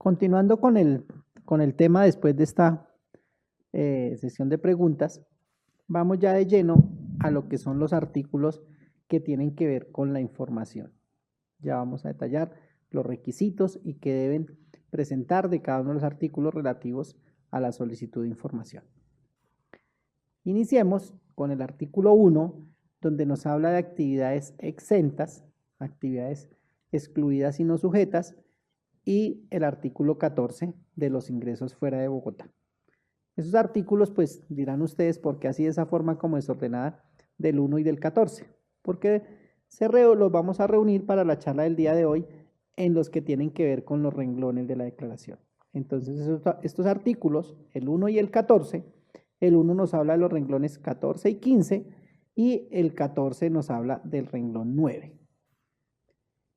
Continuando con el tema después de esta sesión de preguntas, vamos ya de lleno a lo que son los artículos que tienen que ver con la información. Ya vamos a detallar los requisitos y que deben presentar de cada uno de los artículos relativos a la solicitud de información. Iniciemos con el artículo 1, donde nos habla de actividades exentas, actividades excluidas y no sujetas, y el artículo 14 de los ingresos fuera de Bogotá. Esos artículos, pues dirán ustedes por qué así de esa forma como desordenada del 1 y del 14, porque los vamos a reunir para la charla del día de hoy en los que tienen que ver con los renglones de la declaración. Entonces, estos artículos, el 1 y el 14, el 1 nos habla de los renglones 14 y 15 y el 14 nos habla del renglón 9.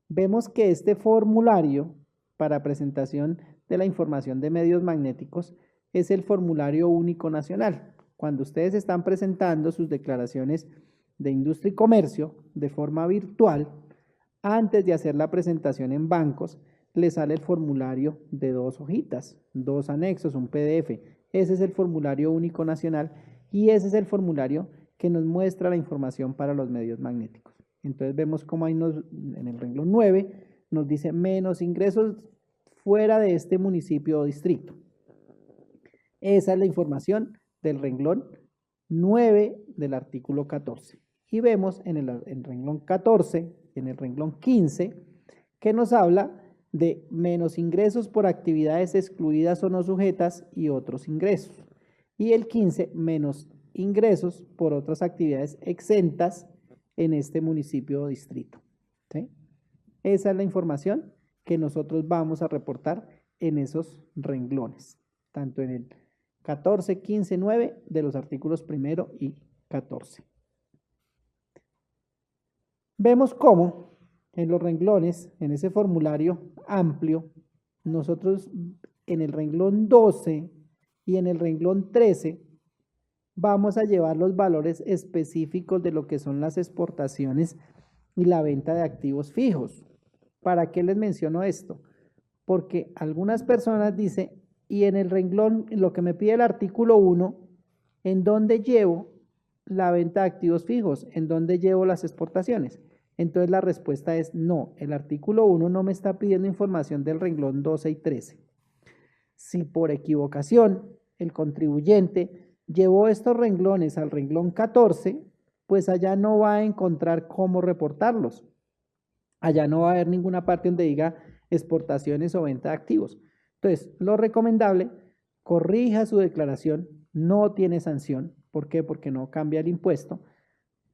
Vemos que este formulario para presentación de la información de medios magnéticos es el formulario único nacional. Cuando ustedes están presentando sus declaraciones de industria y comercio de forma virtual, antes de hacer la presentación en bancos, les sale el formulario de 2 hojitas, 2 anexos, un PDF. Ese es el formulario único nacional y ese es el formulario que nos muestra la información para los medios magnéticos. Entonces vemos cómo ahí en el renglón 9 nos dice menos ingresos fuera de este municipio o distrito. Esa es la información del renglón 9 del artículo 14. Y vemos en el renglón 14, en el renglón 15, que nos habla de menos ingresos por actividades excluidas o no sujetas y otros ingresos. Y el 15, menos ingresos por otras actividades exentas en este municipio o distrito. ¿Sí? Esa es la información que nosotros vamos a reportar en esos renglones, tanto en el 14, 15, 9 de los artículos primero y 14. Vemos cómo en los renglones, en ese formulario amplio, nosotros en el renglón 12 y en el renglón 13 vamos a llevar los valores específicos de lo que son las exportaciones y la venta de activos fijos. ¿Para qué les menciono esto? Porque algunas personas dicen, y en el renglón, en lo que me pide el artículo 1, ¿en dónde llevo la venta de activos fijos? ¿En dónde llevo las exportaciones? Entonces la respuesta es no, el artículo 1 no me está pidiendo información del renglón 12 y 13. Si por equivocación el contribuyente llevó estos renglones al renglón 14, pues allá no va a encontrar cómo reportarlos. Allá no va a haber ninguna parte donde diga exportaciones o venta de activos. Entonces, lo recomendable, corrija su declaración, no tiene sanción. ¿Por qué? Porque no cambia el impuesto.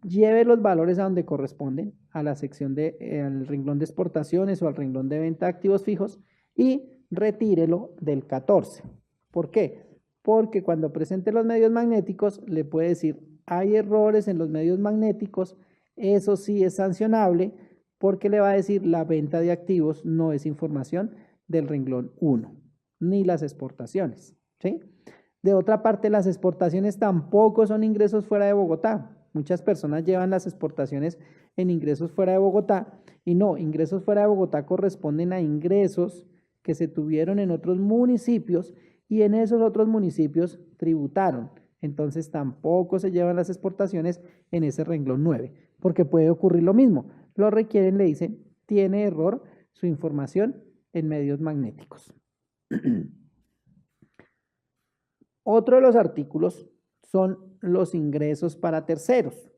Lleve los valores a donde corresponden, a la sección al renglón de exportaciones o al renglón de venta de activos fijos y retírelo del 14. ¿Por qué? Porque cuando presente los medios magnéticos le puede decir, hay errores en los medios magnéticos, eso sí es sancionable, porque le va a decir la venta de activos no es información del renglón 1, ni las exportaciones, ¿sí? De otra parte, las exportaciones tampoco son ingresos fuera de Bogotá. Muchas personas llevan las exportaciones en ingresos fuera de Bogotá y no, ingresos fuera de Bogotá corresponden a ingresos que se tuvieron en otros municipios y en esos otros municipios tributaron. Entonces tampoco se llevan las exportaciones en ese renglón 9, porque puede ocurrir lo mismo. Lo requieren, le dicen, tiene error su información en medios magnéticos. Otro de los artículos son los ingresos para terceros.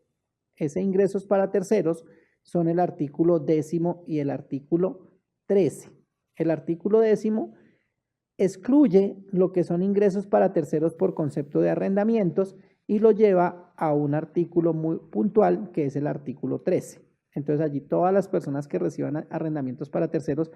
Ese ingresos para terceros son el artículo 10º y el artículo 13. El artículo 10º excluye lo que son ingresos para terceros por concepto de arrendamientos y lo lleva a un artículo muy puntual que es el artículo 13. Entonces allí todas las personas que reciban arrendamientos para terceros,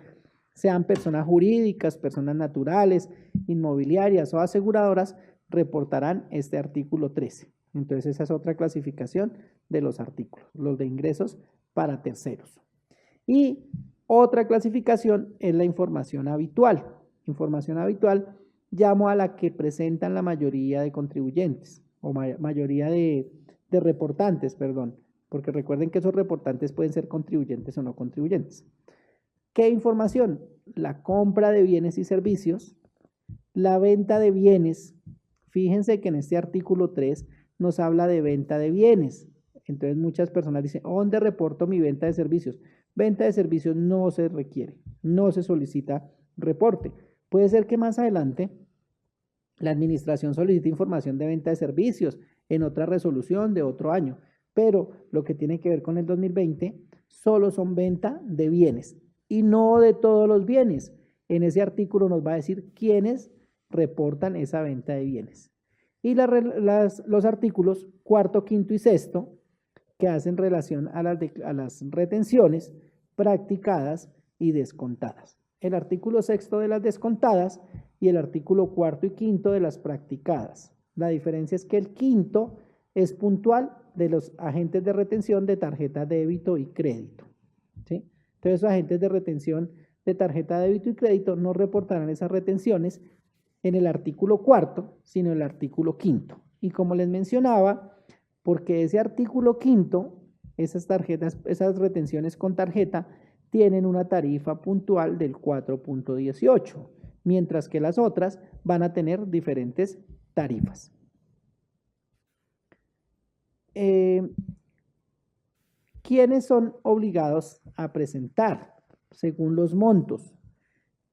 sean personas jurídicas, personas naturales, inmobiliarias o aseguradoras, reportarán este artículo 13. Entonces esa es otra clasificación de los artículos, los de ingresos para terceros. Y otra clasificación es la información habitual. Información habitual llamo a la que presentan la mayoría de contribuyentes o mayoría de reportantes, perdón, porque recuerden que esos reportantes pueden ser contribuyentes o no contribuyentes. ¿Qué información? La compra de bienes y servicios, la venta de bienes. Fíjense que en este artículo 3 nos habla de venta de bienes. Entonces muchas personas dicen, ¿dónde reporto mi venta de servicios? Venta de servicios no se requiere, no se solicita reporte. Puede ser que más adelante la administración solicite información de venta de servicios en otra resolución de otro año, pero lo que tiene que ver con el 2020 solo son venta de bienes y no de todos los bienes. En ese artículo nos va a decir quiénes reportan esa venta de bienes. Y los artículos cuarto, quinto y sexto, que hacen relación a las retenciones practicadas y descontadas. El artículo sexto de las descontadas y el artículo cuarto y quinto de las practicadas. La diferencia es que el quinto es puntual de los agentes de retención de tarjeta débito y crédito. ¿Sí? Entonces, los agentes de retención de tarjeta débito y crédito no reportarán esas retenciones en el artículo cuarto, sino en el artículo quinto. Y como les mencionaba, porque ese artículo quinto, esas retenciones con tarjeta, tienen una tarifa puntual del 4.18, mientras que las otras van a tener diferentes tarifas. ¿Quiénes son obligados a presentar según los montos?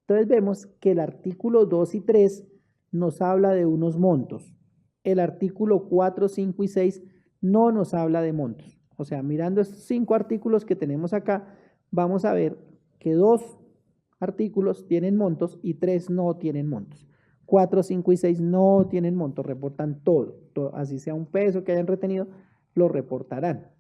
Entonces vemos que el artículo 2 y 3 nos habla de unos montos. El artículo 4, 5 y 6 no nos habla de montos. O sea, mirando estos 5 artículos que tenemos acá, vamos a ver que 2 artículos tienen montos y 3 no tienen montos. 4, 5 y 6 no tienen montos, reportan todo, así sea un peso que hayan retenido, lo reportarán.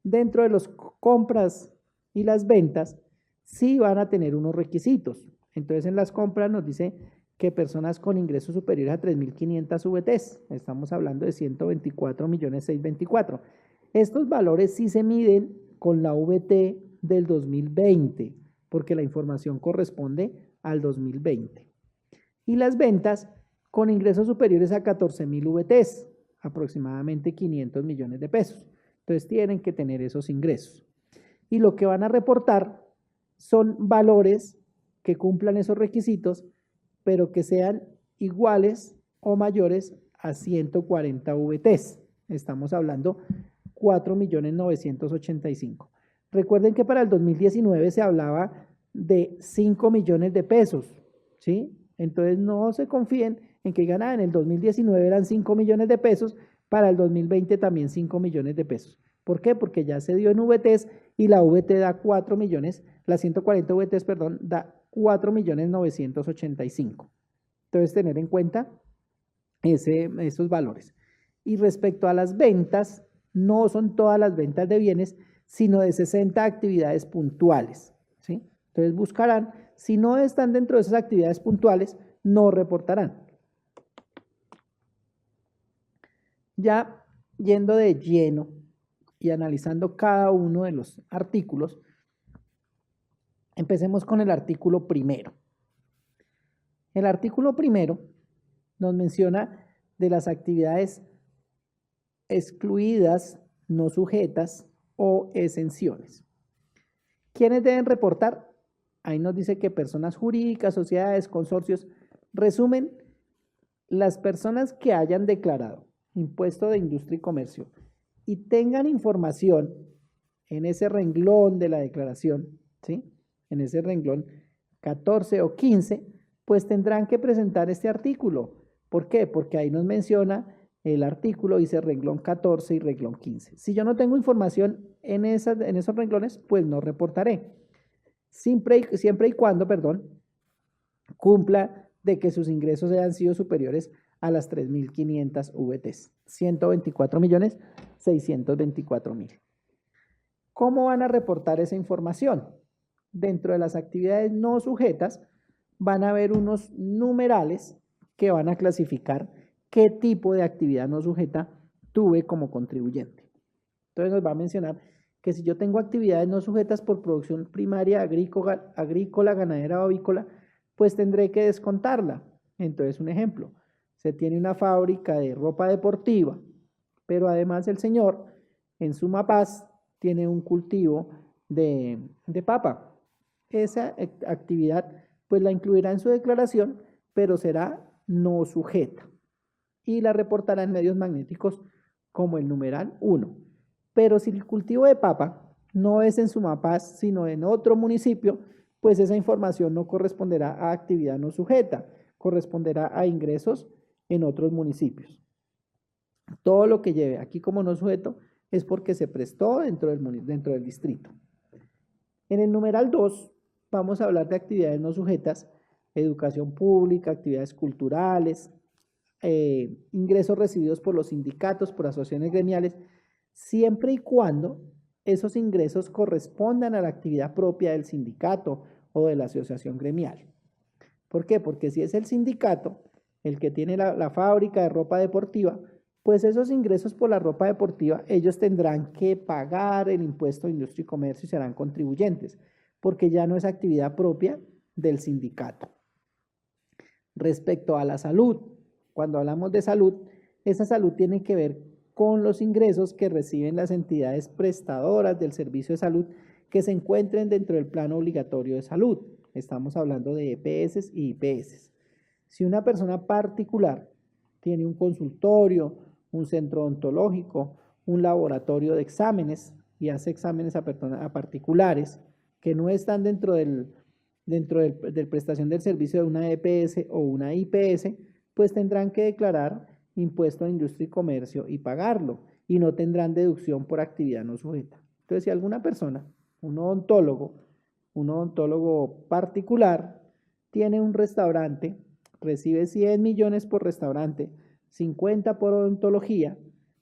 Dentro de las compras y las ventas, sí van a tener unos requisitos. Entonces, en las compras nos dice que personas con ingresos superiores a 3.500 VTs, estamos hablando de 124.624.000. Estos valores sí se miden con la VT del 2020, porque la información corresponde al 2020. Y las ventas con ingresos superiores a 14.000 VTs, aproximadamente 500 millones de pesos. Entonces tienen que tener esos ingresos. Y lo que van a reportar son valores que cumplan esos requisitos, pero que sean iguales o mayores a 140 VTs. Estamos hablando 4.985.000. Recuerden que para el 2019 se hablaba de 5 millones de pesos, ¿sí? Entonces no se confíen en que en el 2019 eran 5 millones de pesos, para el 2020 también 5 millones de pesos. ¿Por qué? Porque ya se dio en VTs y la VT da 4 millones, las 140 VTs, perdón, da 4.985.000. Entonces, tener en cuenta esos valores. Y respecto a las ventas, no son todas las ventas de bienes, sino de 60 actividades puntuales, ¿sí? Entonces, buscarán, si no están dentro de esas actividades puntuales, no reportarán. Ya yendo de lleno y analizando cada uno de los artículos, empecemos con el artículo primero. El artículo primero nos menciona de las actividades excluidas, no sujetas o exenciones. ¿Quiénes deben reportar? Ahí nos dice que personas jurídicas, sociedades, consorcios. Resumen, las personas que hayan declarado impuesto de industria y comercio y tengan información en ese renglón de la declaración, ¿sí? En ese renglón 14 o 15, pues tendrán que presentar este artículo. ¿Por qué? Porque ahí nos menciona el artículo, dice renglón 14 y renglón 15. Si yo no tengo información en esos renglones, pues no reportaré. Siempre y cuando, cumpla de que sus ingresos hayan sido superiores a las 3.500 VTs, 124.624.000. ¿Cómo van a reportar esa información? Dentro de las actividades no sujetas van a haber unos numerales que van a clasificar qué tipo de actividad no sujeta tuve como contribuyente. Entonces nos va a mencionar que si yo tengo actividades no sujetas por producción primaria agrícola, ganadera o avícola, pues tendré que descontarla. Entonces, un ejemplo, se tiene una fábrica de ropa deportiva, pero además el señor en Sumapaz tiene un cultivo de papa. esa actividad pues la incluirá en su declaración, pero será no sujeta y la reportará en medios magnéticos como el numeral 1. Pero si el cultivo de papa no es en Sumapaz, sino en otro municipio, pues esa información no corresponderá a actividad no sujeta, corresponderá a ingresos en otros municipios. Todo lo que lleve aquí como no sujeto es porque se prestó dentro del distrito. En el numeral 2 vamos a hablar de actividades no sujetas, educación pública, actividades culturales, ingresos recibidos por los sindicatos, por asociaciones gremiales, siempre y cuando esos ingresos correspondan a la actividad propia del sindicato o de la asociación gremial. ¿Por qué? Porque si es el sindicato el que tiene la fábrica de ropa deportiva, pues esos ingresos por la ropa deportiva, ellos tendrán que pagar el impuesto de industria y comercio y serán contribuyentes, porque ya no es actividad propia del sindicato. Respecto a la salud, cuando hablamos de salud, esa salud tiene que ver con los ingresos que reciben las entidades prestadoras del servicio de salud que se encuentren dentro del plano obligatorio de salud. Estamos hablando de EPS y IPS. Si una persona particular tiene un consultorio, un centro odontológico, un laboratorio de exámenes y hace exámenes a particulares que no están dentro del prestación del servicio de una EPS o una IPS, pues tendrán que declarar impuesto a industria y comercio y pagarlo, y no tendrán deducción por actividad no sujeta. Entonces, si alguna persona, un odontólogo particular, tiene un restaurante, recibe 100 millones por restaurante, 50 por odontología,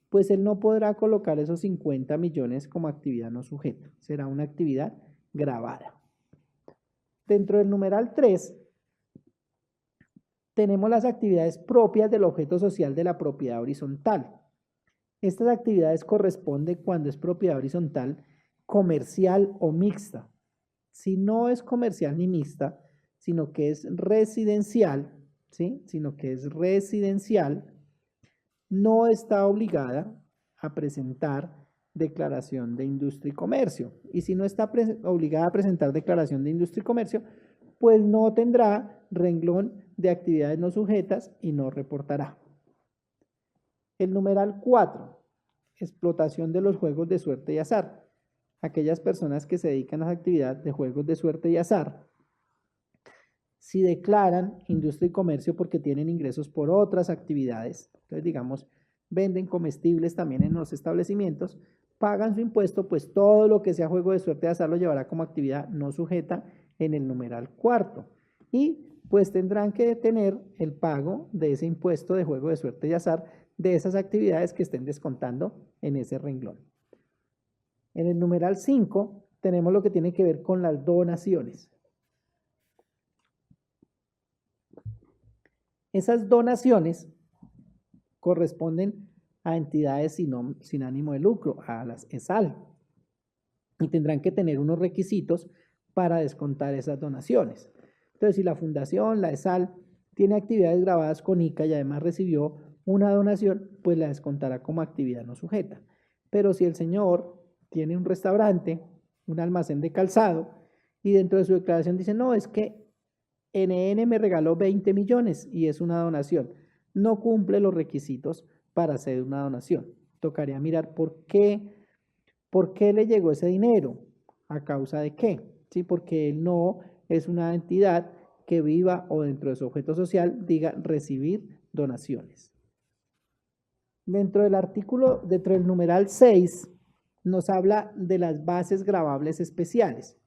pues él no podrá colocar esos 50 millones como actividad no sujeta, será una actividad gravada. Dentro del numeral 3, tenemos las actividades propias del objeto social de la propiedad horizontal. Estas actividades corresponden cuando es propiedad horizontal, comercial o mixta. Si no es comercial ni mixta, sino que es residencial, ¿sí? No está obligada a presentar declaración de industria y comercio. Y si no está obligada a presentar declaración de industria y comercio, pues no tendrá renglón de actividades no sujetas y no reportará. El numeral 4, explotación de los juegos de suerte y azar. Aquellas personas que se dedican a la actividad de juegos de suerte y azar, si declaran industria y comercio porque tienen ingresos por otras actividades, entonces digamos, venden comestibles también en los establecimientos, pagan su impuesto, pues todo lo que sea juego de suerte y azar lo llevará como actividad no sujeta en el numeral 4. Y pues tendrán que tener el pago de ese impuesto de juego de suerte y azar de esas actividades que estén descontando en ese renglón. En el numeral 5 tenemos lo que tiene que ver con las donaciones. Esas donaciones corresponden a entidades sin ánimo de lucro, a las ESAL, y tendrán que tener unos requisitos para descontar esas donaciones. Entonces, si la fundación, la ESAL, tiene actividades grabadas con ICA y además recibió una donación, pues la descontará como actividad no sujeta. Pero si el señor tiene un restaurante, un almacén de calzado, y dentro de su declaración dice, no, es que NN me regaló 20 millones y es una donación, no cumple los requisitos para hacer una donación. Tocaría mirar por qué le llegó ese dinero, a causa de qué, ¿sí? Porque él no es una entidad que viva o dentro de su objeto social diga recibir donaciones. Dentro del numeral 6, nos habla de las bases gravables especiales.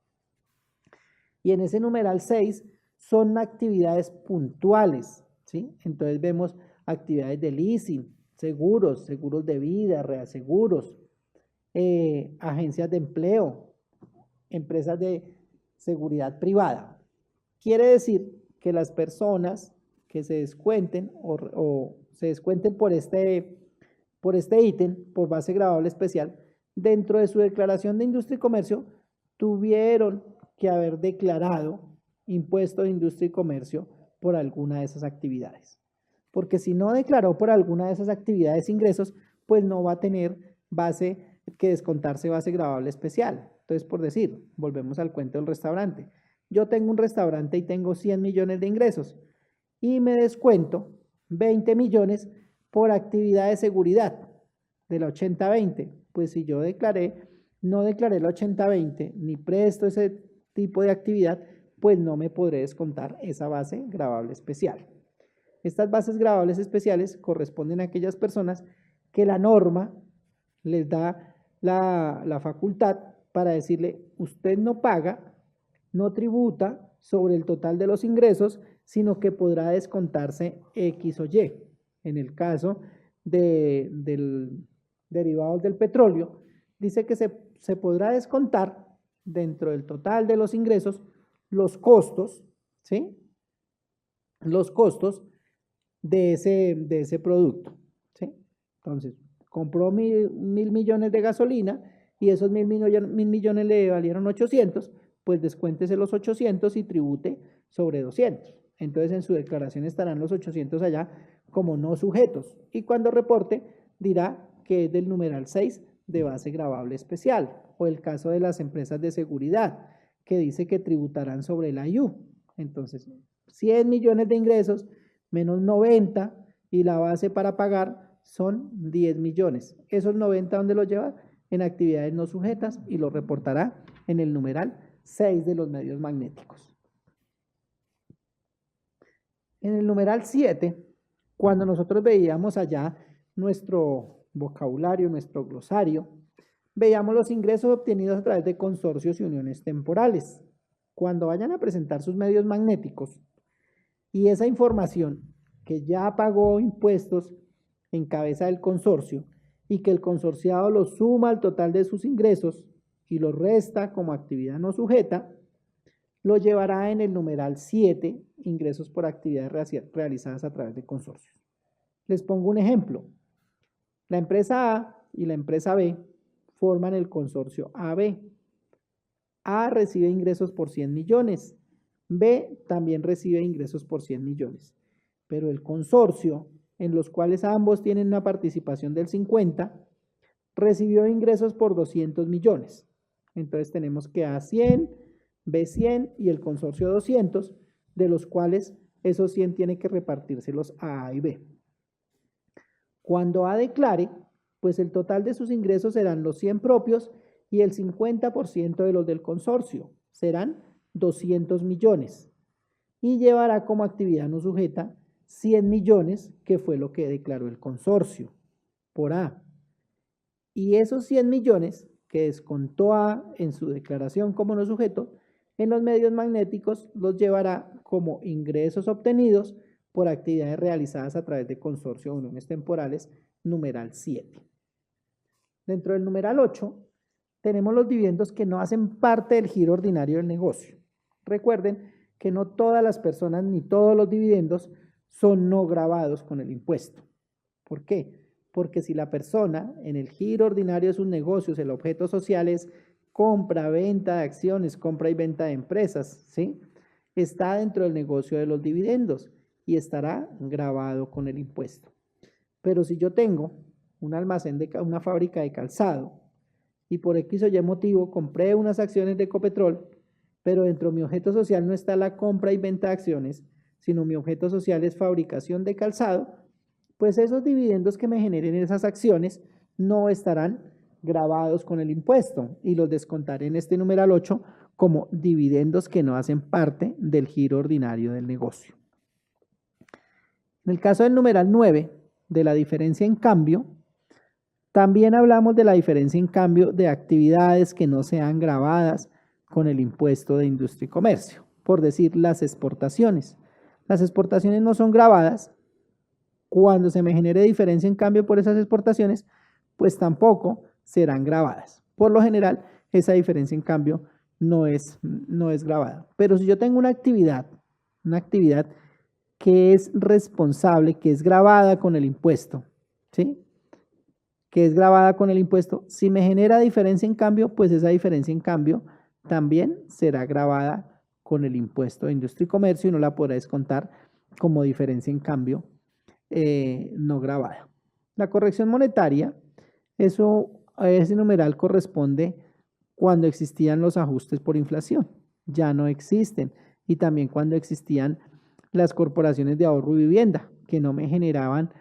Y en ese numeral 6 son actividades puntuales, ¿sí? Entonces vemos actividades de leasing, seguros de vida, reaseguros, agencias de empleo, empresas de seguridad privada. Quiere decir que las personas que se descuenten o se descuenten por este ítem, por base gravable especial, dentro de su declaración de industria y comercio, tuvieron que haber declarado impuesto de industria y comercio por alguna de esas actividades. Porque si no declaró por alguna de esas actividades ingresos, pues no va a tener que descontarse base gravable especial. Entonces, por decir, volvemos al cuento del restaurante. yo tengo un restaurante y tengo 100 millones de ingresos y me descuento 20 millones por actividad de seguridad de la 80-20. Pues si yo no declaré la 80-20 ni presto ese tipo de actividad, pues no me podré descontar esa base gravable especial. Estas bases gravables especiales corresponden a aquellas personas que la norma les da la facultad para decirle, usted no paga, no tributa sobre el total de los ingresos, sino que podrá descontarse X o Y. En el caso del derivados del petróleo, dice que se podrá descontar dentro del total de los ingresos los costos, ¿sí? Los costos de ese producto, ¿sí? Entonces, compró mil millones de gasolina y esos mil millones le valieron 800, pues descuéntese los 800 y tribute sobre 200. Entonces, en su declaración estarán los 800 allá como no sujetos. Y cuando reporte, dirá que es del numeral 6 de base gravable especial. O el caso de las empresas de seguridad, que dice que tributarán sobre la IU. Entonces, 100 millones de ingresos menos 90 y la base para pagar son 10 millones. Esos 90, ¿dónde los lleva? En actividades no sujetas y lo reportará en el numeral 6 de los medios magnéticos. En el numeral 7, cuando nosotros veíamos allá nuestro vocabulario, nuestro glosario, veíamos los ingresos obtenidos a través de consorcios y uniones temporales. Cuando vayan a presentar sus medios magnéticos y esa información que ya pagó impuestos en cabeza del consorcio y que el consorciado lo suma al total de sus ingresos y lo resta como actividad no sujeta, lo llevará en el numeral 7, ingresos por actividades realizadas a través de consorcios. Les pongo un ejemplo. La empresa A y la empresa B forman el consorcio AB. A recibe ingresos por 100 millones. B también recibe ingresos por 100 millones. Pero el consorcio, en los cuales ambos tienen una participación del 50, recibió ingresos por 200 millones. Entonces tenemos que A 100, B 100 y el consorcio 200, de los cuales esos 100 tiene que repartírselos a A y B. Cuando A declare, pues el total de sus ingresos serán los 100 propios y el 50% de los del consorcio, serán 200 millones. Y llevará como actividad no sujeta 100 millones, que fue lo que declaró el consorcio por A. Y esos 100 millones que descontó A en su declaración como no sujeto, en los medios magnéticos los llevará como ingresos obtenidos por actividades realizadas a través de consorcio o uniones temporales, numeral 7. Dentro del numeral 8, tenemos los dividendos que no hacen parte del giro ordinario del negocio. Recuerden que no todas las personas ni todos los dividendos son no gravados con el impuesto. ¿Por qué? Porque si la persona en el giro ordinario de sus negocios, el objeto social es compra, venta de acciones, compra y venta de empresas, ¿sí? Está dentro del negocio de los dividendos y estará gravado con el impuesto. Pero si yo tengo un almacén, una fábrica de calzado y por X o Y motivo compré unas acciones de Ecopetrol, pero dentro de mi objeto social no está la compra y venta de acciones, sino mi objeto social es fabricación de calzado, pues esos dividendos que me generen esas acciones no estarán grabados con el impuesto y los descontaré en este numeral 8 como dividendos que no hacen parte del giro ordinario del negocio. En el caso del numeral 9, de la diferencia en cambio, también hablamos de la diferencia en cambio de actividades que no sean grabadas con el impuesto de industria y comercio, por decir las exportaciones. Las exportaciones no son grabadas. Cuando se me genere diferencia en cambio por esas exportaciones, pues tampoco serán grabadas. Por lo general, esa diferencia en cambio no es grabada. Pero si yo tengo una actividad que es responsable, que es grabada con el impuesto, ¿sí? Que es grabada con el impuesto, si me genera diferencia en cambio, pues esa diferencia en cambio también será grabada con el impuesto de industria y comercio y no la podrá descontar como diferencia en cambio no grabada. La corrección monetaria, ese numeral corresponde cuando existían los ajustes por inflación. ya no existen. Y también cuando existían las corporaciones de ahorro y vivienda, que no me generaban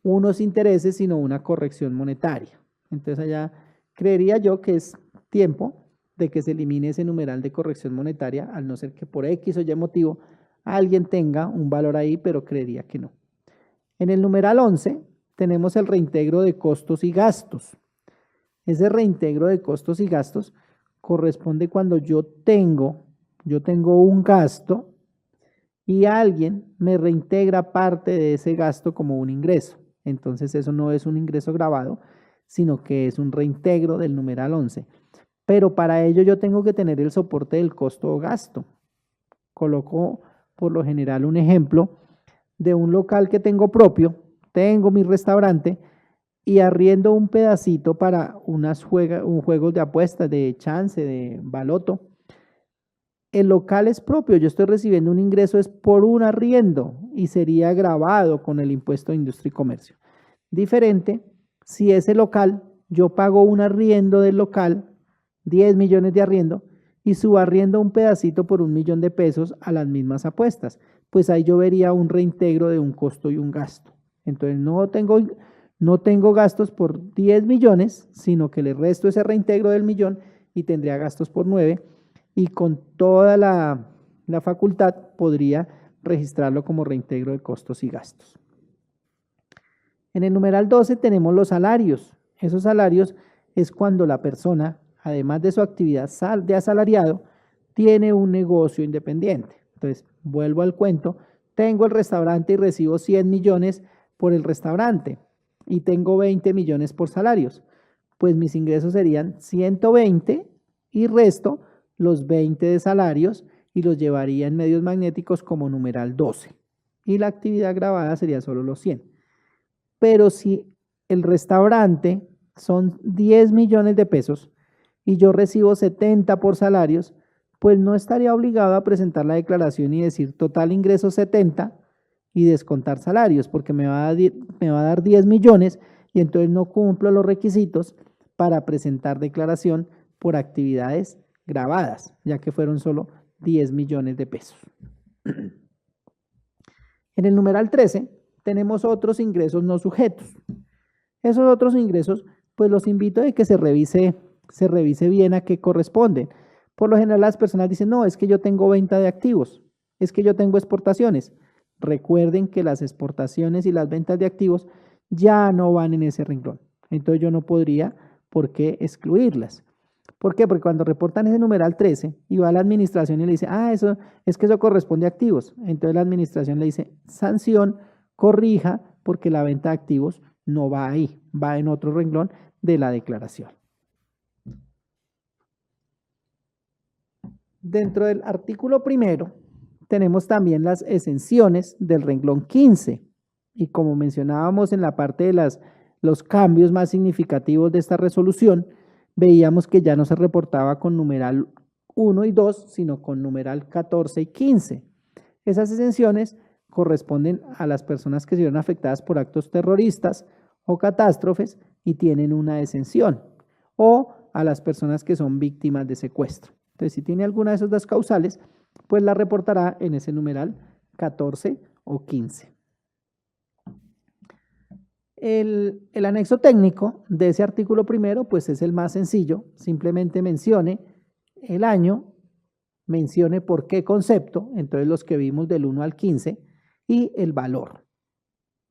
unos intereses, sino una corrección monetaria. Entonces allá creería yo que es tiempo de que se elimine ese numeral de corrección monetaria, al no ser que por X o Y motivo alguien tenga un valor ahí, pero creería que no. En el numeral 11 tenemos el reintegro de costos y gastos. Ese reintegro de costos y gastos corresponde cuando yo tengo un gasto y alguien me reintegra parte de ese gasto como un ingreso. Entonces eso no es un ingreso grabado, sino que es un reintegro del numeral 11. Pero para ello yo tengo que tener el soporte del costo o gasto. Coloco por lo general un ejemplo de un local que tengo propio, tengo mi restaurante y arriendo un pedacito para un juego de apuestas, de chance, de baloto. El local es propio, yo estoy recibiendo un ingreso es por un arriendo y sería grabado con el impuesto de industria y comercio. Diferente, si ese local, yo pago un arriendo del local, 10 millones de arriendo, y subarriendo un pedacito por 1 millón de pesos a las mismas apuestas, pues ahí yo vería un reintegro de un costo y un gasto. Entonces no tengo gastos por 10 millones, sino que le resto ese reintegro del millón y tendría gastos por 9 y con toda la facultad podría registrarlo como reintegro de costos y gastos. En el numeral 12 tenemos los salarios. Esos salarios es cuando la persona, además de su actividad de asalariado, tiene un negocio independiente. Entonces, vuelvo al cuento, tengo el restaurante y recibo 100 millones por el restaurante y tengo 20 millones por salarios. Pues mis ingresos serían 120 y resto los 20 de salarios y los llevaría en medios magnéticos como numeral 12. Y la actividad grabada sería solo los 100. Pero si el restaurante son 10 millones de pesos y yo recibo 70 por salarios, pues no estaría obligado a presentar la declaración y decir total ingreso 70 y descontar salarios, porque me va a dar 10 millones y entonces no cumplo los requisitos para presentar declaración por actividades grabadas, ya que fueron solo 10 millones de pesos. En el numeral 13 tenemos otros ingresos no sujetos. Esos otros ingresos, pues los invito a que se revise bien a qué corresponden. Por lo general las personas dicen, no, es que yo tengo venta de activos, es que yo tengo exportaciones. Recuerden que las exportaciones y las ventas de activos ya no van en ese renglón. Entonces yo no podría por qué excluirlas. ¿Por qué? Porque cuando reportan ese numeral 13 y va a la administración y le dice, eso es que eso corresponde a activos. Entonces la administración le dice, sanción, corrija, porque la venta de activos no va ahí, va en otro renglón de la declaración. Dentro del artículo primero tenemos también las exenciones del renglón 15 y como mencionábamos en la parte de los cambios más significativos de esta resolución, veíamos que ya no se reportaba con numeral 1 y 2, sino con numeral 14 y 15. Esas exenciones corresponden a las personas que se vieron afectadas por actos terroristas o catástrofes y tienen una exención, o a las personas que son víctimas de secuestro. Entonces, si tiene alguna de esas dos causales, pues la reportará en ese numeral 14 o 15. El anexo técnico de ese artículo primero, pues es el más sencillo. Simplemente mencione el año, mencione por qué concepto, entonces los que vimos del 1 al 15, y el valor.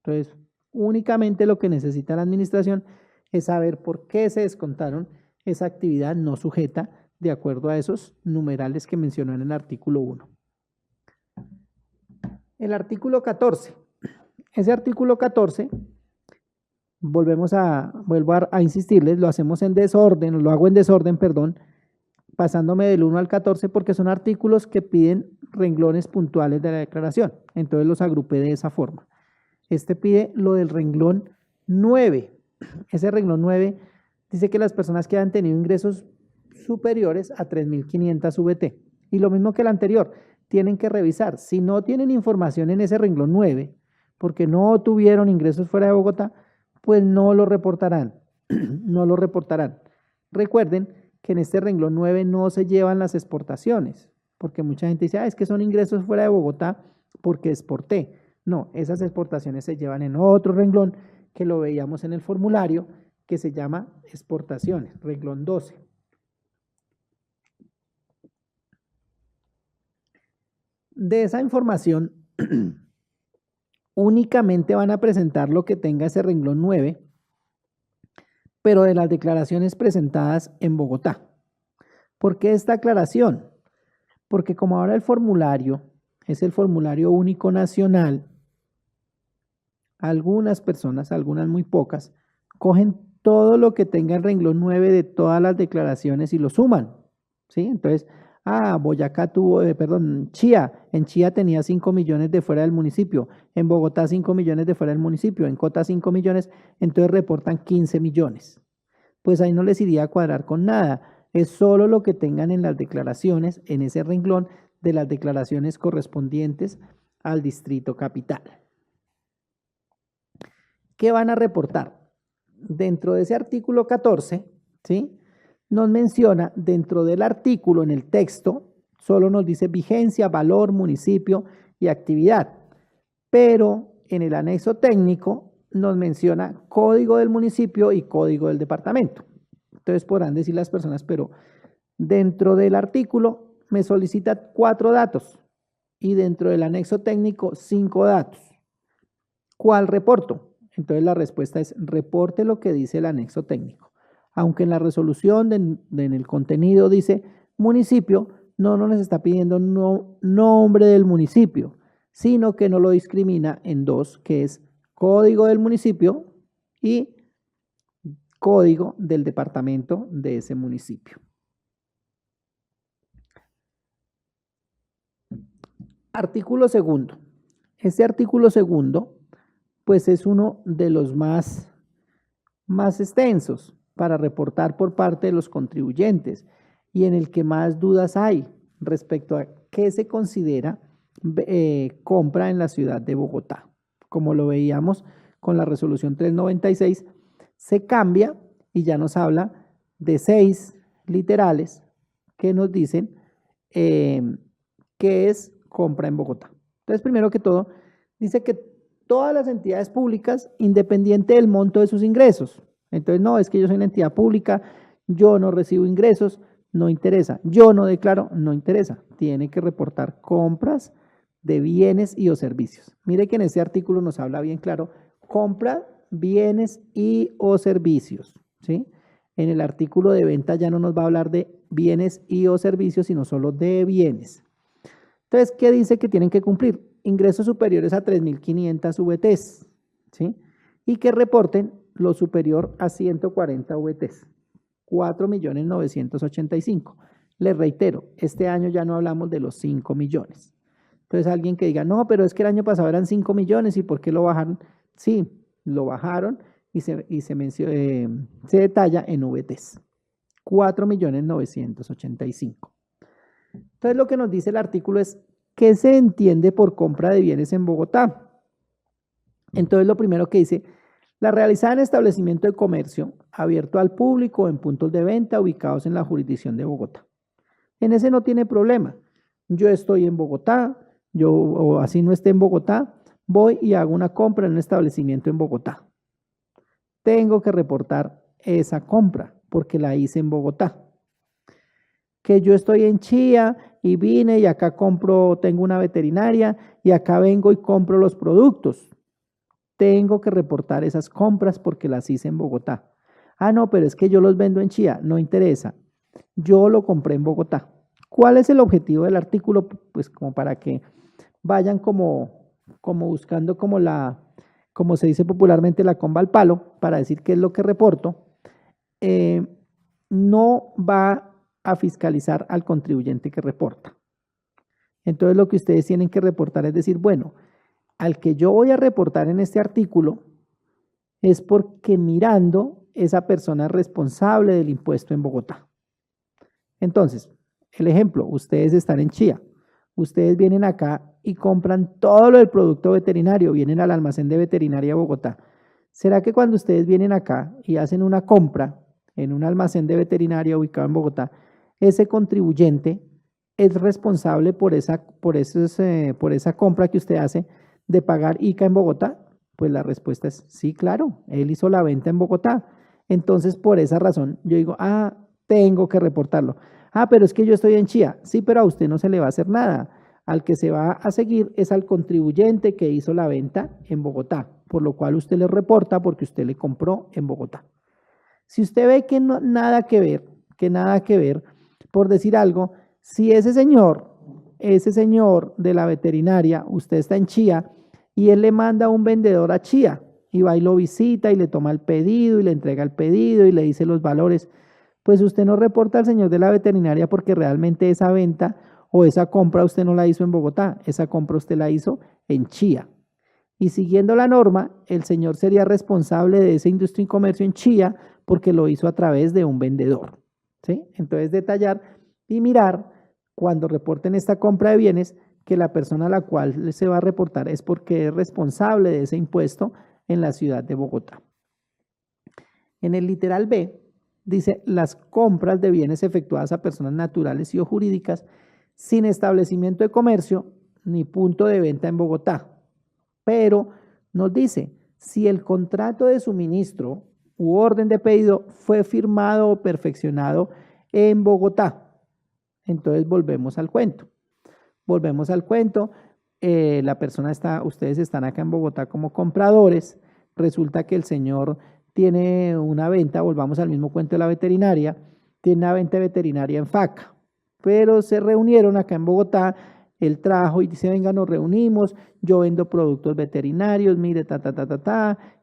Entonces, únicamente lo que necesita la administración es saber por qué se descontaron esa actividad no sujeta de acuerdo a esos numerales que mencionó en el artículo 1. El artículo 14. Ese artículo 14, vuelvo a insistirles, lo hacemos en desorden, lo hago en desorden, perdón, pasándome del 1 al 14 porque son artículos que piden renglones puntuales de la declaración. Entonces los agrupé de esa forma. Este pide lo del renglón 9. Ese renglón 9 dice que las personas que han tenido ingresos superiores a 3.500 VT. Y lo mismo que el anterior, tienen que revisar. Si no tienen información en ese renglón 9, porque no tuvieron ingresos fuera de Bogotá, pues no lo reportarán. No lo reportarán. Recuerden que en este renglón 9 no se llevan las exportaciones, porque mucha gente dice, es que son ingresos fuera de Bogotá porque exporté. No, esas exportaciones se llevan en otro renglón que lo veíamos en el formulario, que se llama exportaciones, renglón 12. De esa información, únicamente van a presentar lo que tenga ese renglón 9, pero de las declaraciones presentadas en Bogotá. ¿Por qué esta aclaración? Porque como ahora el formulario es el formulario único nacional, algunas personas, algunas muy pocas, cogen todo lo que tenga el renglón 9 de todas las declaraciones y lo suman, ¿sí? Entonces, Boyacá tuvo, Chía, en Chía tenía 5 millones de fuera del municipio, en Bogotá 5 millones de fuera del municipio, en Cota 5 millones, entonces reportan 15 millones. Pues ahí no les iría a cuadrar con nada, es solo lo que tengan en las declaraciones, en ese renglón de las declaraciones correspondientes al distrito capital. ¿Qué van a reportar? Dentro de ese artículo 14, ¿sí? Nos menciona dentro del artículo, en el texto, solo nos dice vigencia, valor, municipio y actividad. Pero en el anexo técnico nos menciona código del municipio y código del departamento. Entonces podrán decir las personas, pero dentro del artículo me solicita 4 datos y dentro del anexo técnico 5 datos. ¿Cuál reporto? Entonces la respuesta es reporte lo que dice el anexo técnico. Aunque en la resolución, en el contenido dice municipio, no nos está pidiendo nombre del municipio, sino que no lo discrimina en dos, que es código del municipio y código del departamento de ese municipio. Artículo segundo. Este artículo segundo pues es uno de los más extensos para reportar por parte de los contribuyentes y en el que más dudas hay respecto a qué se considera compra en la ciudad de Bogotá. Como lo veíamos con la resolución 396, se cambia y ya nos habla de 6 literales que nos dicen qué es compra en Bogotá. Entonces, primero que todo, dice que todas las entidades públicas, independiente del monto de sus ingresos. Entonces, no, es que yo soy una entidad pública, yo no recibo ingresos, no interesa. Yo no declaro, no interesa. Tiene que reportar compras de bienes y o servicios. Mire que en este artículo nos habla bien claro, compra, bienes y o servicios, ¿sí? En el artículo de venta ya no nos va a hablar de bienes y o servicios, sino solo de bienes. Entonces, ¿qué dice que tienen que cumplir? Ingresos superiores a 3.500 VTs, ¿sí? Y que reporten lo superior a 140 VTs, 4.985.000. Les reitero, este año ya no hablamos de los 5 millones. Entonces, alguien que diga, no, pero es que el año pasado eran 5 millones, ¿y por qué lo bajaron? Sí, lo bajaron y se detalla en VTs, 4.985.000. Entonces, lo que nos dice el artículo es, ¿qué se entiende por compra de bienes en Bogotá? Entonces, lo primero que dice, la realizada en establecimiento de comercio abierto al público o en puntos de venta ubicados en la jurisdicción de Bogotá. En ese no tiene problema. Yo estoy en Bogotá, o así no esté en Bogotá, voy y hago una compra en un establecimiento en Bogotá. Tengo que reportar esa compra porque la hice en Bogotá. Que yo estoy en Chía y vine y acá compro, tengo una veterinaria y acá vengo y compro los productos. Tengo que reportar esas compras porque las hice en Bogotá. No, pero es que yo los vendo en Chía, no interesa. Yo lo compré en Bogotá. ¿Cuál es el objetivo del artículo? Pues como para que vayan como buscando como se dice popularmente, la comba al palo, para decir qué es lo que reporto. No va a fiscalizar al contribuyente que reporta. Entonces lo que ustedes tienen que reportar es decir, bueno, al que yo voy a reportar en este artículo es porque mirando esa persona responsable del impuesto en Bogotá. Entonces, el ejemplo, ustedes están en Chía, ustedes vienen acá y compran todo lo del producto veterinario, vienen al almacén de veterinaria Bogotá. ¿Será que cuando ustedes vienen acá y hacen una compra en un almacén de veterinaria ubicado en Bogotá, ese contribuyente es responsable por esa compra que usted hace de pagar ICA en Bogotá? Pues la respuesta es sí, claro, él hizo la venta en Bogotá. Entonces, por esa razón, yo digo, tengo que reportarlo. Pero es que yo estoy en Chía. Sí, pero a usted no se le va a hacer nada. Al que se va a seguir es al contribuyente que hizo la venta en Bogotá, por lo cual usted le reporta porque usted le compró en Bogotá. Si usted ve que nada que ver, por decir algo, si ese señor de la veterinaria, usted está en Chía y él le manda a un vendedor a Chía y va y lo visita y le toma el pedido y le entrega el pedido y le dice los valores, pues usted no reporta al señor de la veterinaria porque realmente esa venta o esa compra usted no la hizo en Bogotá, esa compra usted la hizo en Chía. Y siguiendo la norma, el señor sería responsable de esa industria y comercio en Chía porque lo hizo a través de un vendedor. ¿Sí? Entonces, detallar y mirar cuando reporten esta compra de bienes que la persona a la cual se va a reportar es porque es responsable de ese impuesto en la ciudad de Bogotá. En el literal B dice las compras de bienes efectuadas a personas naturales y o jurídicas sin establecimiento de comercio ni punto de venta en Bogotá. Pero nos dice, si el contrato de suministro u orden de pedido fue firmado o perfeccionado en Bogotá, entonces volvemos al cuento. Ustedes están acá en Bogotá como compradores, resulta que el señor tiene una venta, volvamos al mismo cuento de la veterinaria, tiene una venta veterinaria en Faca, pero se reunieron acá en Bogotá, él trajo y dice, venga, nos reunimos, yo vendo productos veterinarios, mire,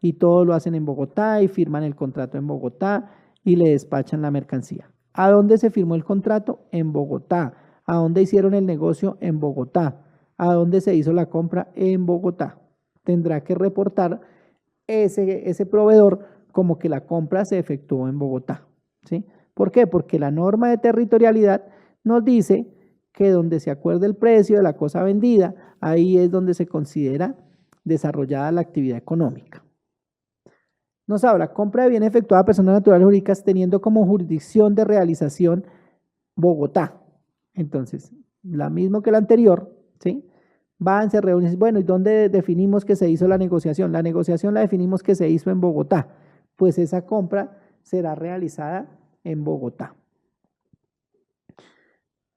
y todo lo hacen en Bogotá y firman el contrato en Bogotá y le despachan la mercancía. ¿A dónde se firmó el contrato? En Bogotá. ¿A dónde hicieron el negocio? En Bogotá. ¿A dónde se hizo la compra? En Bogotá. Tendrá que reportar ese proveedor como que la compra se efectuó en Bogotá. ¿Sí? ¿Por qué? Porque la norma de territorialidad nos dice que donde se acuerde el precio de la cosa vendida, ahí es donde se considera desarrollada la actividad económica. Nos habla, compra de bien efectuada a personas naturales jurídicas teniendo como jurisdicción de realización Bogotá. Entonces, la misma que la anterior, ¿sí? Van, se reúnen, bueno, ¿y dónde definimos que se hizo la negociación? La negociación la definimos que se hizo en Bogotá. Pues esa compra será realizada en Bogotá.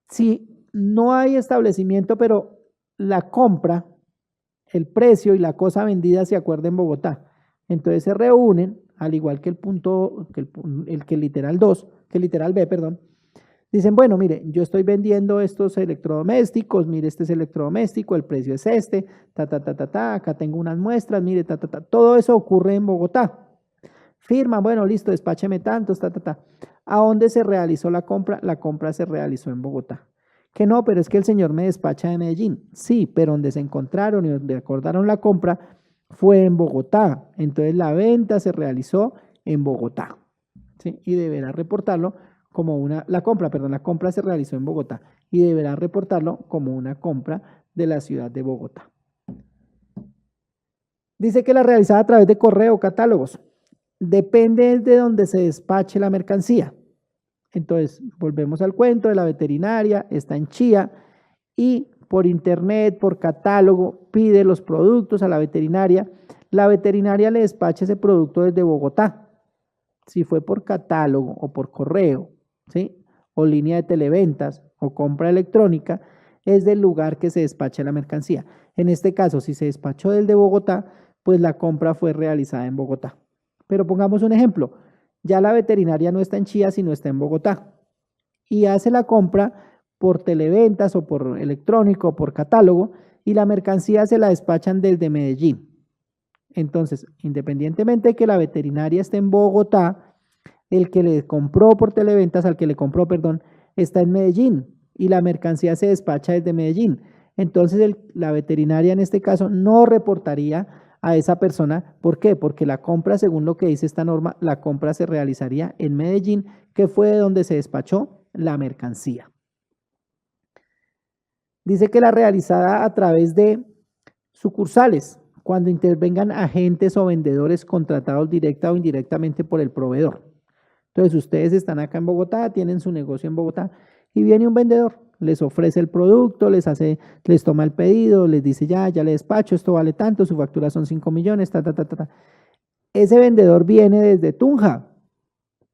Si no hay establecimiento, pero la compra, el precio y la cosa vendida se acuerdan en Bogotá, entonces se reúnen, al igual que el punto, que el literal 2, que el literal B, perdón, dicen, bueno, mire, yo estoy vendiendo estos electrodomésticos, mire, este es electrodoméstico, el precio es este, acá tengo unas muestras, mire, todo eso ocurre en Bogotá. Firma, bueno, listo, despácheme tantos, ¿A dónde se realizó la compra? La compra se realizó en Bogotá. Que no, pero es que el señor me despacha de Medellín. Sí, pero donde se encontraron y donde acordaron la compra fue en Bogotá. Entonces la venta se realizó en Bogotá. ¿Sí? Y deberá reportarlo como la compra se realizó en Bogotá y deberá reportarlo como una compra de la ciudad de Bogotá. Dice que la realizada a través de correo o catálogos. Depende de donde se despache la mercancía. Entonces, volvemos al cuento de la veterinaria, está en Chía y por internet, por catálogo, pide los productos a la veterinaria. La veterinaria le despacha ese producto desde Bogotá. Si fue por catálogo o por correo, ¿sí? O línea de televentas o compra electrónica, es del lugar que se despacha la mercancía. En este caso, si se despachó del de Bogotá, pues la compra fue realizada en Bogotá. Pero pongamos un ejemplo, ya la veterinaria no está en Chía, sino está en Bogotá y hace la compra por televentas o por electrónico o por catálogo y la mercancía se la despachan desde Medellín. Entonces, independientemente de que la veterinaria esté en Bogotá, el que le compró por televentas, al que le compró, perdón, está en Medellín y la mercancía se despacha desde Medellín. Entonces, la veterinaria en este caso no reportaría a esa persona. ¿Por qué? Porque la compra, según lo que dice esta norma, la compra se realizaría en Medellín, que fue de donde se despachó la mercancía. Dice que la realizada a través de sucursales, cuando intervengan agentes o vendedores contratados directa o indirectamente por el proveedor. Entonces, ustedes están acá en Bogotá, tienen su negocio en Bogotá y viene un vendedor, les ofrece el producto, les toma el pedido, les dice ya le despacho, esto vale tanto, su factura son 5 millones, Ese vendedor viene desde Tunja.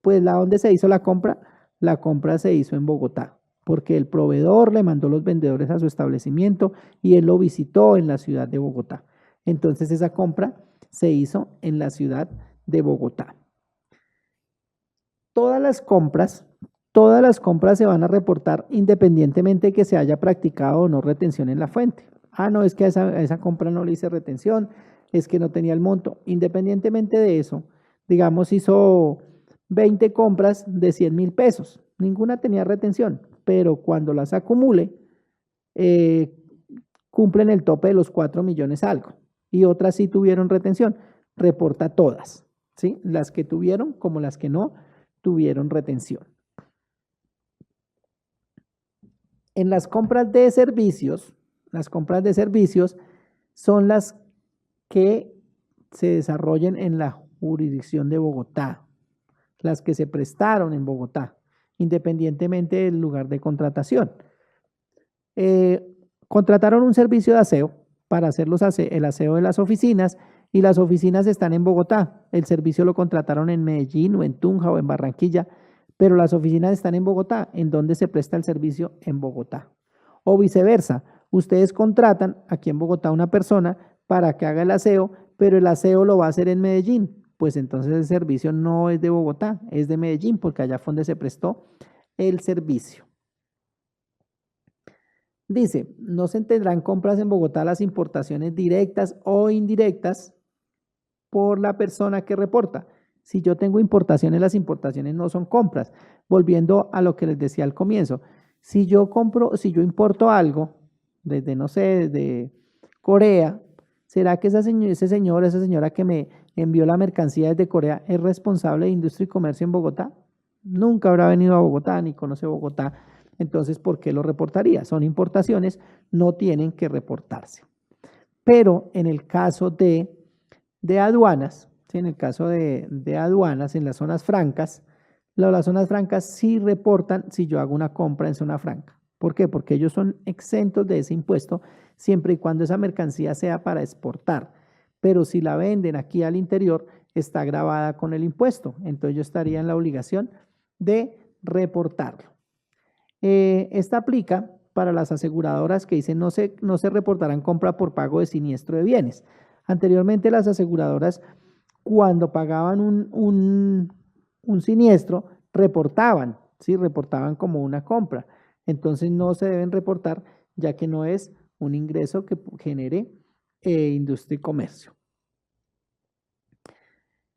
Pues ¿dónde se hizo la compra? La compra se hizo en Bogotá, porque el proveedor le mandó los vendedores a su establecimiento y él lo visitó en la ciudad de Bogotá. Entonces esa compra se hizo en la ciudad de Bogotá. Todas las compras se van a reportar independientemente de que se haya practicado o no retención en la fuente. No, es que a esa compra no le hice retención, es que no tenía el monto. Independientemente de eso, digamos, hizo 20 compras de 100.000 pesos. Ninguna tenía retención, pero cuando las acumule, cumplen el tope de los 4 millones algo. Y otras sí tuvieron retención. Reporta todas, ¿sí? Las que tuvieron como las que no tuvieron retención. En las compras de servicios son las que se desarrollen en la jurisdicción de Bogotá, las que se prestaron en Bogotá, independientemente del lugar de contratación. Contrataron un servicio de aseo para hacer el aseo de las oficinas y las oficinas están en Bogotá. El servicio lo contrataron en Medellín o en Tunja o en Barranquilla, pero las oficinas están en Bogotá. ¿En dónde se presta el servicio? En Bogotá. O viceversa, ustedes contratan aquí en Bogotá a una persona para que haga el aseo, pero el aseo lo va a hacer en Medellín. Pues entonces el servicio no es de Bogotá, es de Medellín, porque allá fue donde se prestó el servicio. Dice, no se tendrán compras en Bogotá las importaciones directas o indirectas por la persona que reporta. Si yo tengo importaciones, las importaciones no son compras. Volviendo a lo que les decía al comienzo, si yo importo algo desde, no sé, desde Corea, ¿será que esa señora que me envió la mercancía desde Corea es responsable de industria y comercio en Bogotá? Nunca habrá venido a Bogotá ni conoce Bogotá. Entonces, ¿por qué lo reportaría? Son importaciones, no tienen que reportarse. Pero en el caso de aduanas, ¿sí? En el caso de aduanas, en las zonas francas, las zonas francas sí reportan si yo hago una compra en zona franca. ¿Por qué? Porque ellos son exentos de ese impuesto siempre y cuando esa mercancía sea para exportar. Pero si la venden aquí al interior, está grabada con el impuesto. Entonces yo estaría en la obligación de reportarlo. Esta aplica para las aseguradoras que dicen no se reportarán compra por pago de siniestro de bienes. Anteriormente las aseguradoras, cuando pagaban un siniestro, reportaban, ¿sí? Reportaban como una compra. Entonces no se deben reportar ya que no es un ingreso que genere industria y comercio.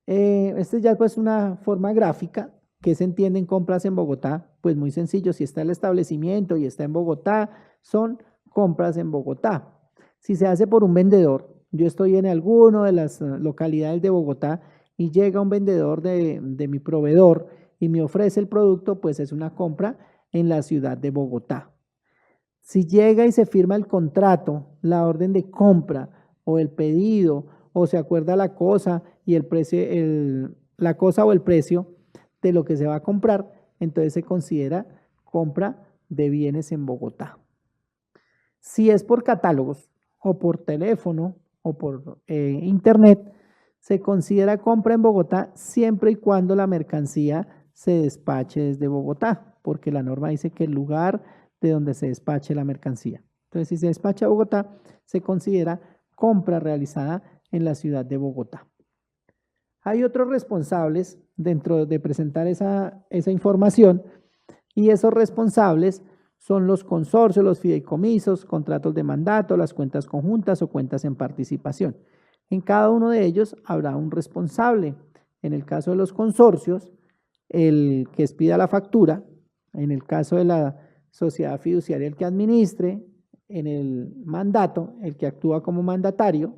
Esta ya pues una forma gráfica. ¿Qué se entiende en compras en Bogotá? Pues muy sencillo, si está el establecimiento y está en Bogotá, son compras en Bogotá. Si se hace por un vendedor, yo estoy en alguna de las localidades de Bogotá y llega un vendedor de mi proveedor y me ofrece el producto, pues es una compra en la ciudad de Bogotá. Si llega y se firma el contrato, la orden de compra o el pedido, o se acuerda la cosa y el precio, la cosa o el precio de lo que se va a comprar, entonces se considera compra de bienes en Bogotá. Si es por catálogos o por teléfono o por internet, se considera compra en Bogotá siempre y cuando la mercancía se despache desde Bogotá, porque la norma dice que el lugar de donde se despache la mercancía. Entonces, si se despacha a Bogotá, se considera compra realizada en la ciudad de Bogotá. Hay otros responsables dentro de presentar esa información y esos responsables son los consorcios, los fideicomisos, contratos de mandato, las cuentas conjuntas o cuentas en participación. En cada uno de ellos habrá un responsable. En el caso de los consorcios, el que expida la factura. En el caso de la sociedad fiduciaria, el que administre. En el mandato, el que actúa como mandatario.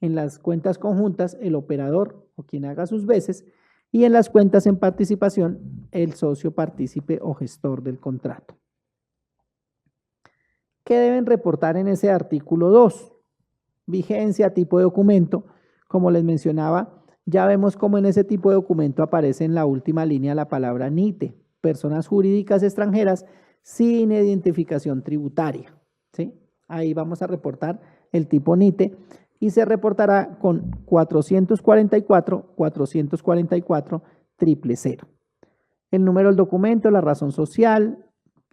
En las cuentas conjuntas, el operador o quien haga sus veces. Y en las cuentas en participación, el socio partícipe o gestor del contrato. ¿Qué deben reportar en ese artículo 2? Vigencia, tipo de documento. Como les mencionaba, ya vemos cómo en ese tipo de documento aparece en la última línea la palabra NITE. Personas jurídicas extranjeras sin identificación tributaria, ¿sí? Ahí vamos a reportar el tipo NITE y se reportará con 444 444 000. El número del documento, la razón social,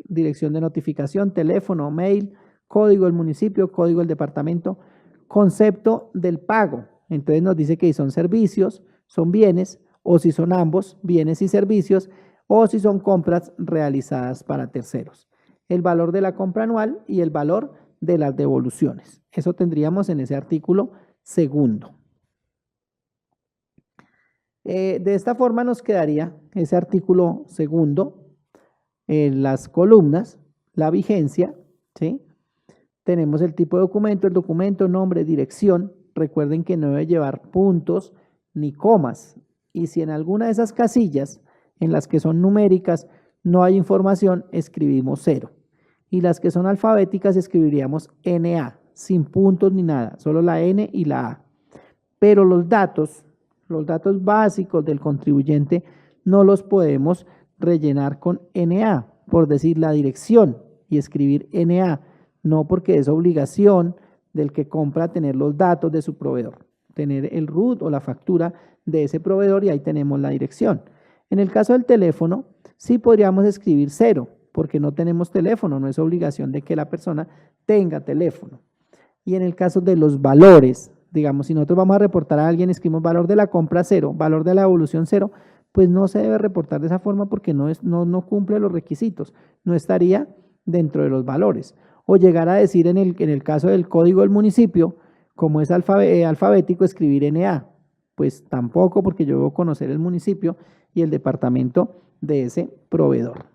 dirección de notificación, teléfono, mail, código del municipio, código del departamento, concepto del pago. Entonces nos dice que si son servicios, son bienes, o si son ambos, bienes y servicios, o si son compras realizadas para terceros. El valor de la compra anual y el valor de las devoluciones. Eso tendríamos en ese artículo segundo. De esta forma nos quedaría ese artículo segundo, las columnas, la vigencia, ¿sí? Tenemos el tipo de documento, el documento, nombre, dirección. Recuerden que no debe llevar puntos ni comas. Y si en alguna de esas casillas, en las que son numéricas, no hay información, escribimos 0. Y las que son alfabéticas escribiríamos NA, sin puntos ni nada, solo la N y la A. Pero los datos básicos del contribuyente no los podemos rellenar con NA, por decir la dirección y escribir NA, no, porque es obligación del que compra tener los datos de su proveedor, tener el RUT o la factura de ese proveedor y ahí tenemos la dirección. En el caso del teléfono, sí podríamos escribir 0, porque no tenemos teléfono, no es obligación de que la persona tenga teléfono. Y en el caso de los valores, digamos, si nosotros vamos a reportar a alguien, escribimos valor de la compra 0, valor de la devolución 0, pues no se debe reportar de esa forma porque no cumple los requisitos, no estaría dentro de los valores. O llegar a decir en el caso del código del municipio, como es alfabético, escribir NA, pues tampoco, porque yo debo conocer el municipio y el departamento de ese proveedor.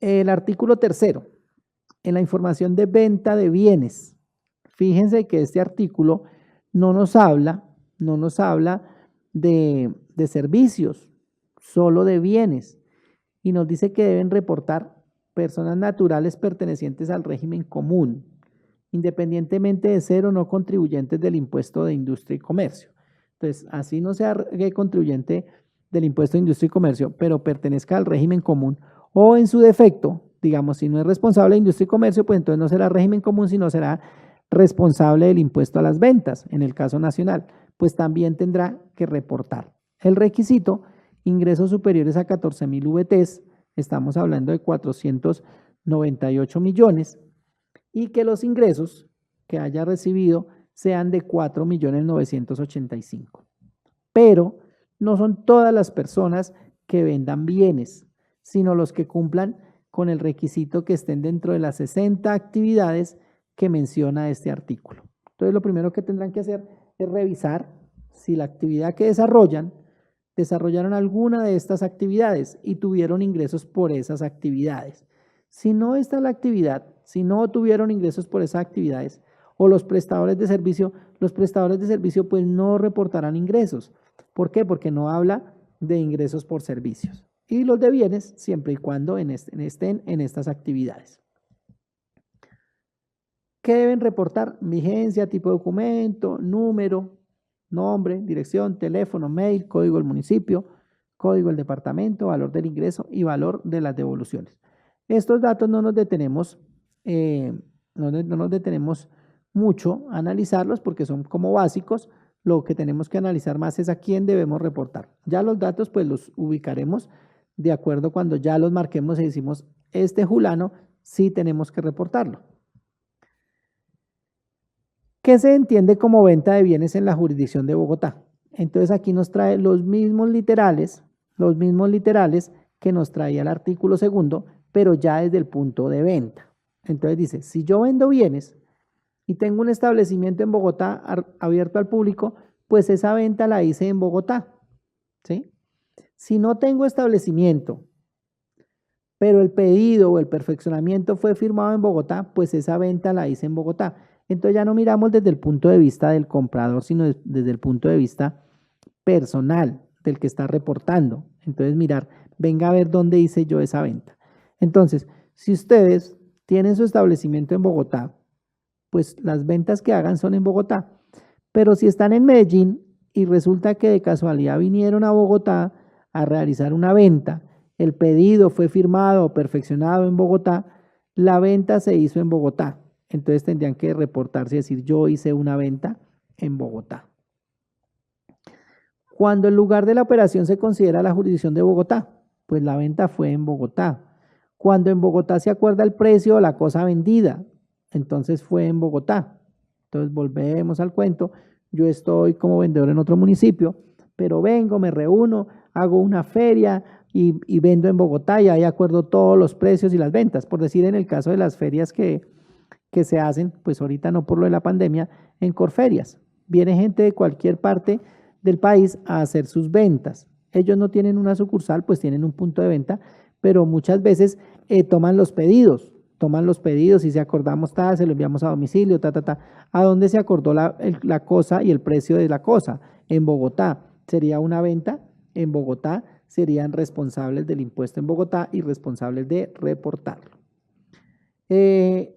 El artículo tercero, en la información de venta de bienes. Fíjense que este artículo no nos habla de servicios, solo de bienes. Y nos dice que deben reportar personas naturales pertenecientes al régimen común, independientemente de ser o no contribuyentes del impuesto de industria y comercio. Entonces, así no sea contribuyente del impuesto de industria y comercio, pero pertenezca al régimen común, o en su defecto, digamos, si no es responsable de industria y comercio, pues entonces no será régimen común, sino será responsable del impuesto a las ventas, en el caso nacional, pues también tendrá que reportar. El requisito, ingresos superiores a 14.000 VTs, estamos hablando de 498 millones, y que los ingresos que haya recibido sean de 4.985.000. Pero no son todas las personas que vendan bienes, sino los que cumplan con el requisito que estén dentro de las 60 actividades que menciona este artículo. Entonces, lo primero que tendrán que hacer es revisar si la actividad que desarrollaron alguna de estas actividades y tuvieron ingresos por esas actividades. Si no está la actividad, si no tuvieron ingresos por esas actividades, o los prestadores de servicio pues no reportarán ingresos. ¿Por qué? Porque no habla de ingresos por servicios. Y los de bienes, siempre y cuando estén en estas actividades. ¿Qué deben reportar? Vigencia, tipo de documento, número, nombre, dirección, teléfono, mail, código del municipio, código del departamento, valor del ingreso y valor de las devoluciones. Estos datos no nos detenemos mucho a analizarlos porque son como básicos. Lo que tenemos que analizar más es a quién debemos reportar. Ya los datos pues los ubicaremos de acuerdo cuando ya los marquemos y decimos, este Julano sí tenemos que reportarlo. ¿Qué se entiende como venta de bienes en la jurisdicción de Bogotá? Entonces aquí nos trae los mismos literales que nos traía el artículo segundo, pero ya desde el punto de venta. Entonces dice, si yo vendo bienes y tengo un establecimiento en Bogotá abierto al público, pues esa venta la hice en Bogotá, ¿sí? Si no tengo establecimiento, pero el pedido o el perfeccionamiento fue firmado en Bogotá, pues esa venta la hice en Bogotá. Entonces ya no miramos desde el punto de vista del comprador, sino desde el punto de vista personal del que está reportando. Entonces mirar, venga a ver dónde hice yo esa venta. Entonces, si ustedes tienen su establecimiento en Bogotá, pues las ventas que hagan son en Bogotá. Pero si están en Medellín y resulta que de casualidad vinieron a Bogotá a realizar una venta el pedido fue firmado o perfeccionado en Bogotá, la venta se hizo en Bogotá. Entonces tendrían que reportarse y decir, yo hice una venta en Bogotá. Cuando el lugar de la operación se considera la jurisdicción de Bogotá, pues la venta fue en Bogotá. Cuando en Bogotá se acuerda el precio o la cosa vendida, entonces fue en Bogotá. Entonces volvemos al cuento, yo estoy como vendedor en otro municipio, pero vengo, me reúno, hago una feria y vendo en Bogotá y ahí acuerdo todos los precios y las ventas. Por decir, en el caso de las ferias que se hacen, pues ahorita no por lo de la pandemia, en Corferias. Viene gente de cualquier parte del país a hacer sus ventas. Ellos no tienen una sucursal, pues tienen un punto de venta, pero muchas veces toman los pedidos y si acordamos, se lo enviamos a domicilio, ¿A dónde se acordó la cosa y el precio de la cosa? En Bogotá. Sería una venta en Bogotá, serían responsables del impuesto en Bogotá y responsables de reportarlo.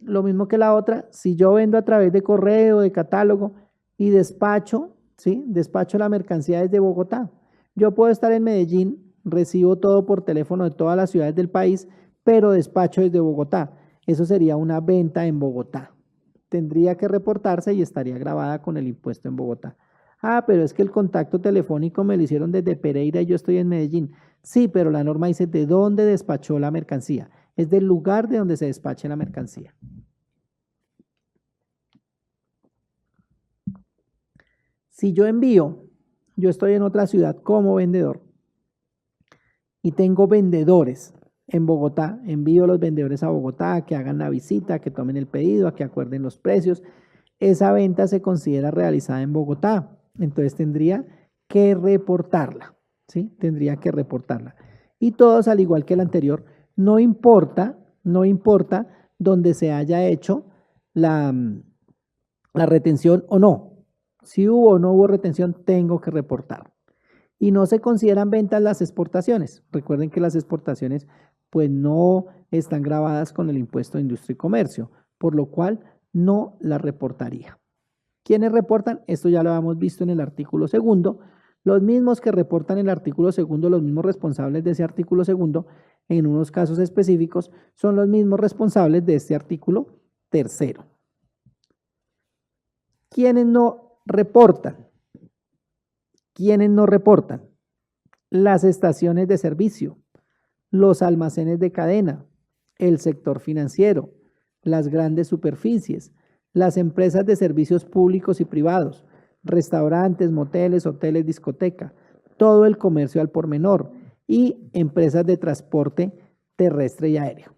Lo mismo que la otra, si yo vendo a través de correo, de catálogo y despacho, ¿sí? Despacho la mercancía desde Bogotá. Yo puedo estar en Medellín, recibo todo por teléfono de todas las ciudades del país, pero despacho desde Bogotá. Eso sería una venta en Bogotá. Tendría que reportarse y estaría grabada con el impuesto en Bogotá. Ah, pero es que el contacto telefónico me lo hicieron desde Pereira y yo estoy en Medellín. Sí, pero la norma dice de dónde despachó la mercancía. Es del lugar de donde se despache la mercancía. Si yo envío, yo estoy en otra ciudad como vendedor y tengo vendedores en Bogotá, envío a los vendedores a Bogotá a que hagan la visita, a que tomen el pedido, a que acuerden los precios. Esa venta se considera realizada en Bogotá, entonces tendría que reportarla, ¿sí? Tendría que reportarla. Y todos, al igual que el anterior, no importa donde se haya hecho la retención o no. Si hubo o no hubo retención, tengo que reportar. Y no se consideran ventas las exportaciones. Recuerden que las exportaciones pues no están grabadas con el impuesto de industria y comercio, por lo cual no las reportaría. ¿Quiénes reportan? Esto ya lo habíamos visto en el artículo segundo. Los mismos que reportan el artículo segundo, los mismos responsables de ese artículo segundo, en unos casos específicos, son los mismos responsables de este artículo tercero. ¿Quiénes no reportan? ¿Quiénes no reportan? Las estaciones de servicio, los almacenes de cadena, el sector financiero, las grandes superficies, las empresas de servicios públicos y privados, restaurantes, moteles, hoteles, discoteca, todo el comercio al por menor y empresas de transporte terrestre y aéreo.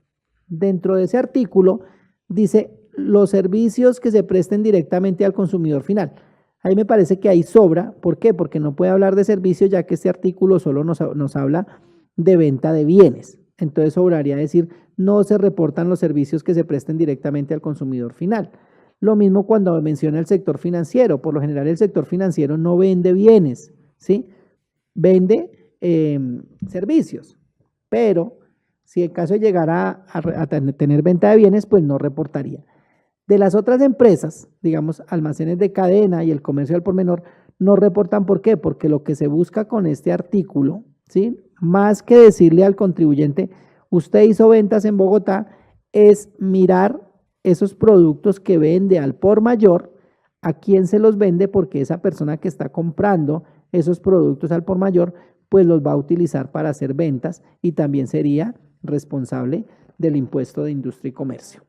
Dentro de ese artículo dice los servicios que se presten directamente al consumidor final. Ahí me parece que ahí sobra. ¿Por qué? Porque no puede hablar de servicios, ya que este artículo solo nos habla de venta de bienes. Entonces sobraría decir, no se reportan los servicios que se presten directamente al consumidor final. Lo mismo cuando menciona el sector financiero. Por lo general el sector financiero no vende bienes, ¿sí? Vende servicios. Pero si en caso de llegar a tener venta de bienes, pues no reportaría. De las otras empresas, digamos, almacenes de cadena y el comercio al por menor, no reportan. ¿Por qué? Porque lo que se busca con este artículo, ¿sí? Más que decirle al contribuyente, usted hizo ventas en Bogotá, es mirar esos productos que vende al por mayor, a quién se los vende, porque esa persona que está comprando esos productos al por mayor, pues los va a utilizar para hacer ventas y también sería responsable del impuesto de industria y comercio.